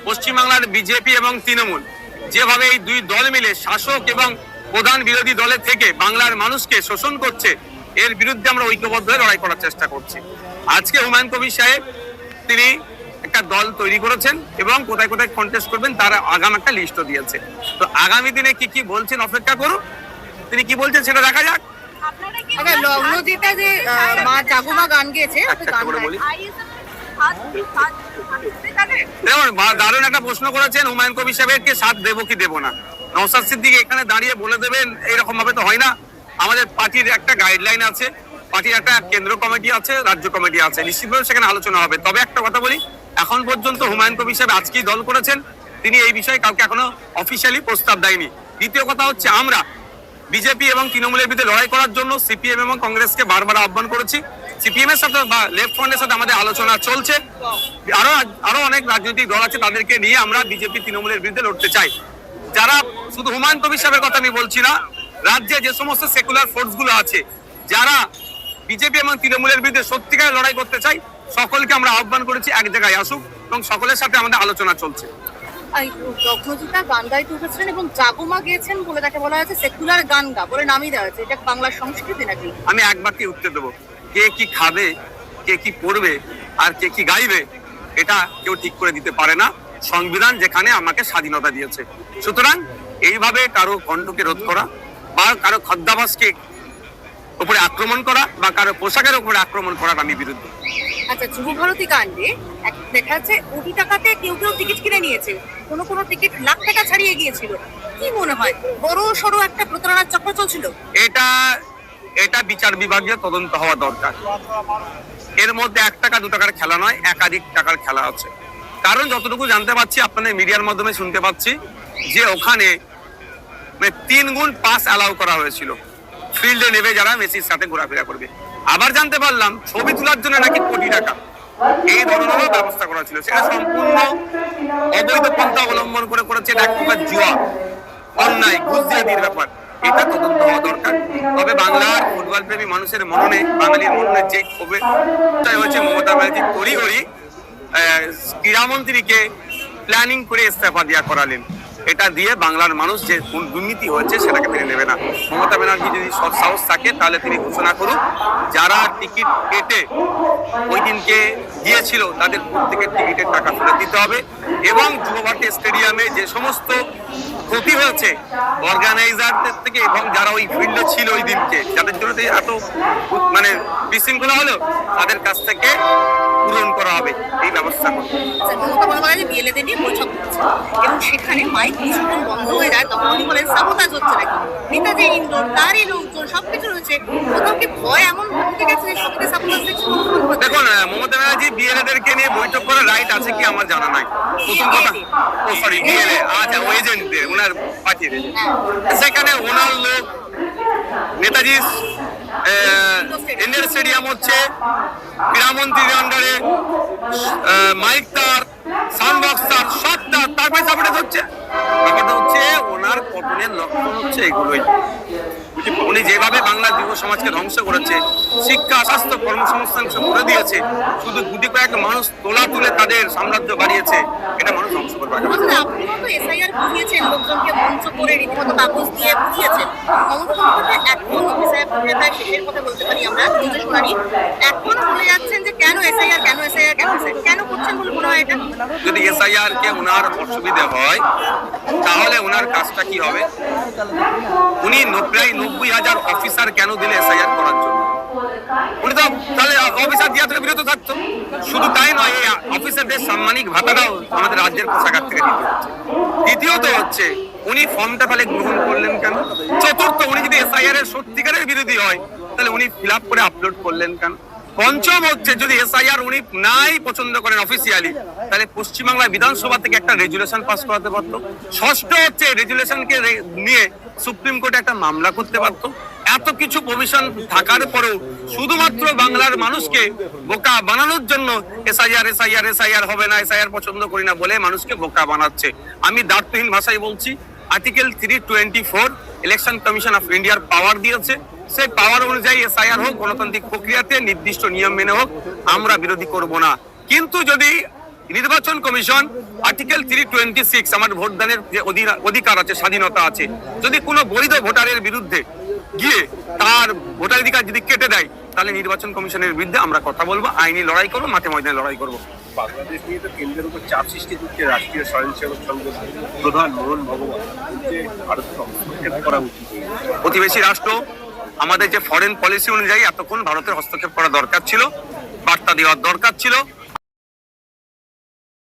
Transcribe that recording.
পশ্চিমবাংলার বিজেপি এবং তৃণমূল যেভাবে এই দুই দল মিলে শাসক এবং প্রধান বিরোধী দলের থেকে বাংলার মানুষকে শোষণ করছে, এর বিরুদ্ধে আমরা ঐক্যবদ্ধ হয়ে লড়াই করার চেষ্টা করছি। আজকে হুমায়ুন কবির সাহেব তিনি একটা দল তৈরি করেছেন এবং কোথায় কোথায় কন্টেস্ট করবেন তার আগাম একটা লিস্টও দিয়েছে। তো আগামী দিনে কি কি বলছেন অপেক্ষা করুন, তিনি কি বলছেন সেটা দেখা যাক। লগ্নজিতা যে মা জাগুমা গান গেয়েছে, দেখুন দারুণ একটা প্রশ্ন করেছেন হুমায়ুন কবির সাহেবকে, সাথ দেবো কি দেবো না। নওশাদ সিদ্দিকী এখানে দাঁড়িয়ে বলে দেবেন এইরকম ভাবে তো হয় না। আমাদের পার্টির একটা গাইডলাইন আছে, পার্টির একটা কেন্দ্র কমিটি আছে, রাজ্য কমিটি আছে, নিশ্চিতভাবে সেখানে আলোচনা হবে। তবে একটা কথা বলি, এখন পর্যন্ত হুমায়ুন কবির সাহেব আজকেই দল করেছেন, তিনি এই বিষয়ে কাউকে এখনো অফিসিয়ালি প্রস্তাব দেয়নি। দ্বিতীয় কথা হচ্ছে, আমরা বিজেপি এবং তৃণমূলের বিরুদ্ধে লড়াই করার জন্য সিপিএম এবং কংগ্রেসকে বারবার আহ্বান করেছি। সিপিএম এর সাথে বা লেফট ফ্রন্টের সাথে আমাদের আলোচনা চলছে। আরো অনেক রাজনৈতিক দল আছে, তাদেরকে নিয়ে আমরা বিজেপি তৃণমূলের বিরুদ্ধে লড়তে চাই। যারা শুধু হুমায়ুন কবির সাহেবের কথা আমি বলছি না, রাজ্যে যে সমস্ত সেকুলার ফোর্স গুলো আছে যারা বিজেপি এবং তৃণমূলের বিরুদ্ধে সত্যিকার লড়াই করতে চাই, সকলকে আমরা আহ্বান করেছি এক জায়গায় আসুক এবং সকলের সাথে আমাদের আলোচনা চলছে। লগ্নজিতা গান গাইতে উঠেছিলেন এবং জাগুমা গেয়েছেন বলে তাকে বলা হয়েছে সেকুলার গান গা বলে নামিয়ে দেওয়া হয়েছে, এটা বাংলার সংস্কৃতি নাকি? আমি একবার কি উত্তর দেবো, কে কি খাবে, কে কি পড়বে আর কে কি গাইবে এটা কেউ ঠিক করে দিতে পারে না। সংবিধান যেখানে আমাকে স্বাধীনতা দিয়েছে, সুতরাং এইভাবে কারো কণ্ঠকে রোধ করা বা কারো খদ্দাবাসকে উপরে আক্রমণ করা বা কারো পোশাকের উপরে আক্রমণ করার আমি বিরুদ্ধে। আচ্ছা, যুব ভারতী কাণ্ডে দেখা যাচ্ছে কোটি টাকাতে কেউ কেউ টিকিট কিনে নিয়েছে, কোনো টিকিট লাখ টাকা ছাড়িয়ে গিয়েছিল। কি মনে হয় বড় সড়ো একটা প্রতারণার চক্র চলছিল? এটা বিচার বিভাগীয় তদন্ত হওয়া দরকার। এর মধ্যে 1 টাকা 2 টাকার খেলা নয়, একাধিক টাকার খেলা আছে। কারণ যতটুকু জানতে পারছি, আপনাদের মিডিয়ার মাধ্যমে শুনতে পাচ্ছি যে ওখানে 3 গুণ পাস অ্যালাউ করা হয়েছিল ফিল্ডে নেবে যারা মেসির সাথে ঘোরাফেরা করবে। আবার জানতে পারলাম ছবি তোলার জন্য নাকি কোটি টাকা এই ধরনেরও ব্যবস্থা করা ছিল। সেটা সম্পূর্ণ অবৈধ পন্থা অবলম্বন করে করেছে। এটা এক প্রকার জুয়া, অন্যায়, ঘুষদিয়াদির ব্যাপার। এটা তদন্ত হওয়া দরকার। তবে বাংলার ফুটবল প্রেমী মানুষের মননে, বাঙালির মননে যে ক্ষোভে হয়েছে, মমতা ব্যানার্জি তড়িঘড়ি ক্রীড়ামন্ত্রীকে প্ল্যানিং করে ইস্তফা দেওয়া করালেন। এটা দিয়ে বাংলার মানুষ যে দুর্নীতি হয়েছে সেটাকে মেনে নেবে না। মমতা ব্যানার্জি যদি সৎ সাহস থাকে তাহলে তিনি ঘোষণা করুন, যারা টিকিট কেটে ওই দিনকে গিয়েছিল তাদের প্রত্যেকের টিকিটের টাকা ফেরত দিতে হবে এবং যুবভারতী স্টেডিয়ামে যে সমস্ত ক্ষতি হয়েছে অর্গানাইজারদের থেকে এবং যারা ওই ফিল্ডে ছিল ওই দিনকে, যাদের জন্য এত বিশৃঙ্খলা হলো, তাদের কাছ থেকে পূরণ করা হবে এই ব্যবস্থা। বিএলএদের নিয়ে বৈঠক করছে এবং সেখানে মাইক কিছুক্ষণ বন্ধ হয়ে যায়, তখন উনি বলেন সাবোটাজ হচ্ছে নাকি। নেতাজি ইন্ডোর, তারই লোকজন সবকিছু রয়েছে, কোথাও কি ভয় এমন ঢুকে গেছে যে সবকে সাবোটাজ দেখছে? দেখুন, মমতা ব্যানার্জি বিএলএদেরকে নিয়ে বৈঠক করার রাইট আছে কি আমার জানা নাই। প্রথম কথা, বিএলএ আচ্ছা ও এজেন্টদের, ওনার পাঠিয়ে সেখানে ওনার লোক নেতাজি ইন্ডিয়ান স্টেডিয়াম হচ্ছে ক্রীড়ামন্ত্রীর আন্ডারে, মাইক তার, সাউন্ড বক্স তার, সব তারপরে সাপোর্ট হচ্ছে। ব্যাপারটা হচ্ছে ওনার পতনের লক্ষণ হচ্ছে এগুলোই। উনি যেভাবে বাংলার যুব সমাজকে ধ্বংস করেছে, শিক্ষা, স্বাস্থ্য, কর্মসংস্থান করে দিয়েছে, শুধু গুটি কয়েক মানুষ তোলা তুলে তাদের সাম্রাজ্য বাড়িয়েছে, এটা মানুষ ধ্বংস করবে। আপনিও তো এসআইআর বুঝিয়েছেন, লোকজনকে মঞ্চ করে রীতিমতো কাগজ দিয়ে বুঝিয়েছেন। মমতা বন্দ্যোপাধ্যায় এখনো এসআইআর প্রক্রিয়ায় শেষের কথা বলতে পারি আমরা, নিজে শোনানি, এখনো বলে যাচ্ছেন যে কেন এসআইআর, কেন এসআইআর, কেন এসআইআর, কেন করছেন বলে মনে হয় এটা? যদি এসআইআর কে ওনার অসুবিধা হয় তাহলে ওনার কাজটা কি হবে? উনি প্রায় 90,000 অফিসার কেন দিলে এসআইআর করার জন্য? উনি তো তাহলে অফিসার দিয়া থেকে বিরত থাকতো। শুধু তাই নয়, এই অফিসারদের সাম্মানিক ভাতাটাও আমাদের রাজ্যের কোষাগার থেকে দিতে হচ্ছে। দ্বিতীয়ত হচ্ছে, উনি ফর্মটা তাহলে গ্রহণ করলেন কেন? চতুর্থ, উনি যদি এসআইআর এর সত্যিকারের বিরোধী হয় তাহলে উনি ফিল আপ করে আপলোড করলেন কেন? পঞ্চম হচ্ছে, যদি এসআইআর উনি নাই পছন্দ করেন অফিসিয়ালি, তাহলে পশ্চিমবাংলার বিধানসভা থেকে একটা রেজুলেশন পাস করাতে পারতো। ষষ্ঠ হচ্ছে, রেজুলেশনকে নিয়ে সুপ্রিম কোর্টে একটা মামলা করতে পারতো। এত কিছু প্রভিশন থাকার পরেও শুধুমাত্র বাংলার মানুষকে বোকা বানানোর জন্য এসআইআর হবে না, এসআইআর পছন্দ করি না বলে মানুষকে বোকা বানাচ্ছে। আমি দায়িত্বহীন ভাষায় বলছি, আর্টিকেল 324 ইলেকশন কমিশন অফ ইন্ডিয়ার পাওয়ার দিয়েছে। সেই পাওয়ার অনুযায়ী এসআইআর হোক, গণতান্ত্রিক প্রক্রিয়াতে নির্দিষ্ট নিয়ম মেনে হোক, আমরা বিরোধী করব না। কিন্তু যদি নির্বাচন কমিশন আর্টিকেল 326 আমার ভোটদানের যে অধিকার আছে, স্বাধীনতা আছে, যদি কোনো বৈধ ভোটারের বিরুদ্ধে গিয়ে তার ভোটাধিকার যদি কেটে দেয়, তাহলে নির্বাচন কমিশনের বিরুদ্ধে আমরা কথা বলবো, আইনি লড়াই করবো, মাঠে ময়দানে লড়াই করবো। বাংলাদেশ নিয়ে তো কেন্দ্রের উপর চাপ সৃষ্টি করছে রাষ্ট্রীয় স্বয়ংসেবক সংঘের প্রধান মোহন ভগবত, যে ভারতকে হস্তক্ষেপ করা উচিত। প্রতিবেশী রাষ্ট্র, আমাদের যে ফরেন পলিসি অনুযায়ী এতক্ষণ ভারতের হস্তক্ষেপ করা দরকার ছিল, বার্তা দেওয়ার দরকার ছিল।